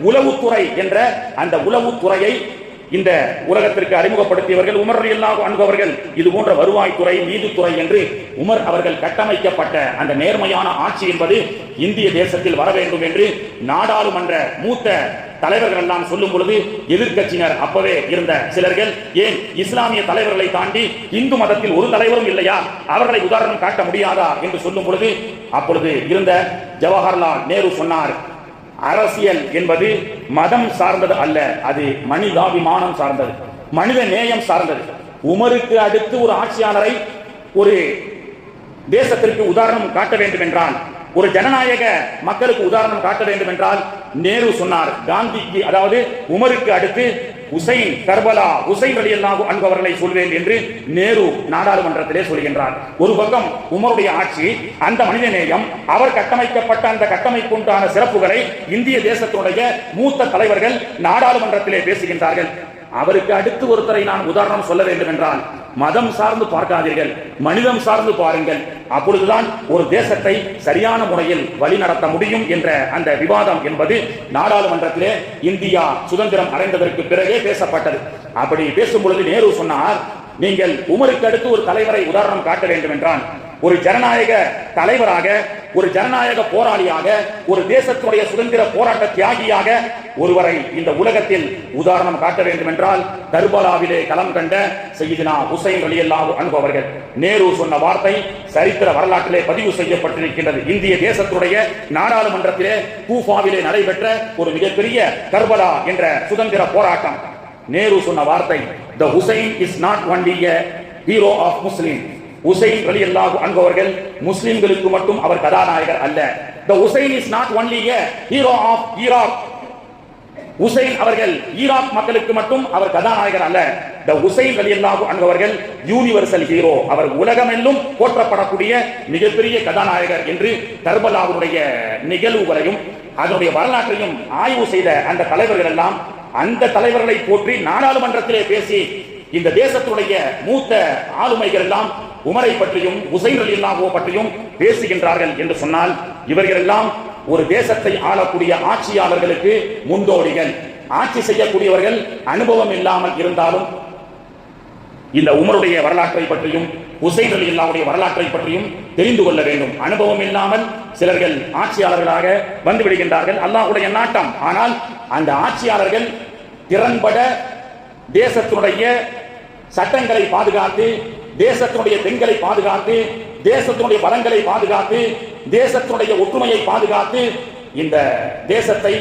உளவுத்துறை என்ற அந்த உளவுத்துறையை இந்த உலகத்திற்கு அறிமுகப்படுத்தியவர்கள் உமர் ரலியல்லாஹு அன்ஹு அவர்கள். இது போன்ற வருவாய்த்துறை, நீதித்துறை என்று உமர் அவர்கள் கட்டமைக்கப்பட்ட அந்த நேர்மையான ஆட்சி என்பது இந்திய தேசத்தில் வர வேண்டும் என்று நாடாளுமன்ற மூத்த தலைவர்கள் எல்லாம் சொல்லும் பொழுது, எதிர்கட்சியினர் அப்பவே இருந்த சிலர்கள், ஏன் இஸ்லாமிய தலைவர்களை தாண்டி இந்து மதத்தில் ஒரு தலைவரும் இல்லையா, அவர்களை உதாரணம் காட்ட முடியாதா என்று சொல்லும் பொழுது, அப்பொழுது இருந்த ஜவஹர்லால் நேரு சொன்னார், அரசியல் என்பது மதம் சார்ந்தது அல்ல, அது மனிதாபிமானம் சார்ந்தது, மனித நேயம் சார்ந்தது. உமருக்கு அடுத்து ஒரு ஆட்சியாளரை ஒரு தேசத்திற்கு உதாரணம் காட்ட வேண்டும் என்றால், ஒரு ஜனநாயக மக்களுக்கு உதாரணம் காட்ட வேண்டும் என்றால், நேரு சொன்னார், காந்திக்கு, அதாவது உமருக்கு அடுத்து ஹுசைன், கர்பலா ஹுசைன் ரலியல்லாஹு அன்ஹு அவர்களை சொல்வேன் என்று நேரு நாடாளுமன்றத்திலே சொல்கின்றார். ஒரு பக்கம் உமருடைய ஆட்சி, அந்த மனிதநேயம், அவர் கட்டமைக்கப்பட்ட அந்த கட்டமைப்புண்டான சிறப்புகளை இந்திய தேசத்துடைய மூத்த தலைவர்கள் நாடாளுமன்றத்திலே பேசுகின்றார்கள். அவருக்கு அடுத்து ஒருத்தரை நான் உதாரணம் சொல்ல வேண்டும் என்றால், மதம் சார்ந்து பார்க்காதீர்கள், மனிதம் சார்ந்து பாருங்கள், அப்பொழுதுதான் ஒரு தேசத்தை சரியான முறையில் வழிநடத்த முடியும் என்ற அந்த விவாதம் என்பது நாடாளுமன்றத்திலே இந்தியா சுதந்திரம் அடைந்ததற்கு பிறகே பேசப்பட்டது. அப்படி பேசும் பொழுது நேரு சொன்னார், நீங்கள் உமருக்கு அடுத்து ஒரு தலைவரை உதாரணம் காட்ட வேண்டும் என்றால், ஒரு ஜனநாயக தலைவராக, ஒரு ஜனநாயக போராளியாக, ஒரு தேசத்துடைய சுதந்திர போராட்ட தியாகியாக ஒருவரை இந்த உலகத்தில் உதாரணம் காட்ட வேண்டும் என்றால், கர்பலாவிலே களம் கண்ட சையதுனா ஹுசைன் ரலியல்லாஹு அன்ஹு அவர்கள். நேரு சொன்ன வார்த்தை சரித்திர வரலாற்றிலே பதிவு செய்யப்பட்டிருக்கின்றது. இந்திய தேசத்துடைய நாடாளுமன்றத்திலே கூஃபாவிலே நடைபெற்ற ஒரு மிகப்பெரிய கர்பலா என்ற சுதந்திர போராட்டம். நேரு சொன்ன வார்த்தை, the Hussein is not only a hero of Muslim. Hussain ரலியல்லாஹு அன்ஹு அவர்கள் முஸ்லிம்களுக்கு மட்டும் அவர் கதாநாயகர் அல்ல. the Hussein is not only a hero of Iraq. Hussain அவர்கள் ஈராக் மக்களுக்கு மட்டும் அவர் கதாநாயகர் அல்ல. the Hussein ரலியல்லாஹு அன்ஹு அவர்கள் யூனிவர்சல் ஹீரோ, அவர் உலகமெல்லாம் போற்றப்படக்கூடிய மிகப்பெரிய கதாநாயகர் என்று கர்பலாவுடைய நிகழ்வுகளையும் அதனுடைய வரலாற்றையும் ஆய்வு செய்த அந்த தலைவர்கள் எல்லாம் அந்த தலைவர்களை போற்றி நாடாளுமன்றத்திலே பேசி இந்த தேசத்துடைய மூத்த ஆளுமைகள் எல்லாம் உமரை பற்றியும் ஹுசைன் ரலியல்லாஹு பற்றியும் பேசுகின்றார்கள் என்று சொன்னால், இவர்கள் எல்லாம் ஒரு தேசத்தை ஆளக்கூடிய ஆட்சியாளர்களுக்கு முன்னோடிகள். ஆட்சி செய்யக்கூடியவர்கள் அனுபவம் இல்லாமல் இருந்தாலும் இந்த உமருடைய வரலாற்றை பற்றியும் ஹுசைன் ரலியல்லாஹுடைய வரலாற்றை பற்றியும் தெரிந்து கொள்ள வேண்டும். அனுபவம் இல்லாமல் சிலர்கள் ஆட்சியாளர்களாக வந்து விடுகின்றார்கள், அல்லாஹ்வுடைய நாட்டம். ஆனால் அந்த ஆட்சியாளர்கள் திறன்பட தேசத்தினுடைய சட்டங்களை பாதுகாத்து, தேசத்தினுடைய பெண்களை பாதுகாத்து, தேசத்தினுடைய வளங்களை பாதுகாத்து, தேசத்தினுடைய ஒற்றுமையை பாதுகாத்து இந்த தேசத்தை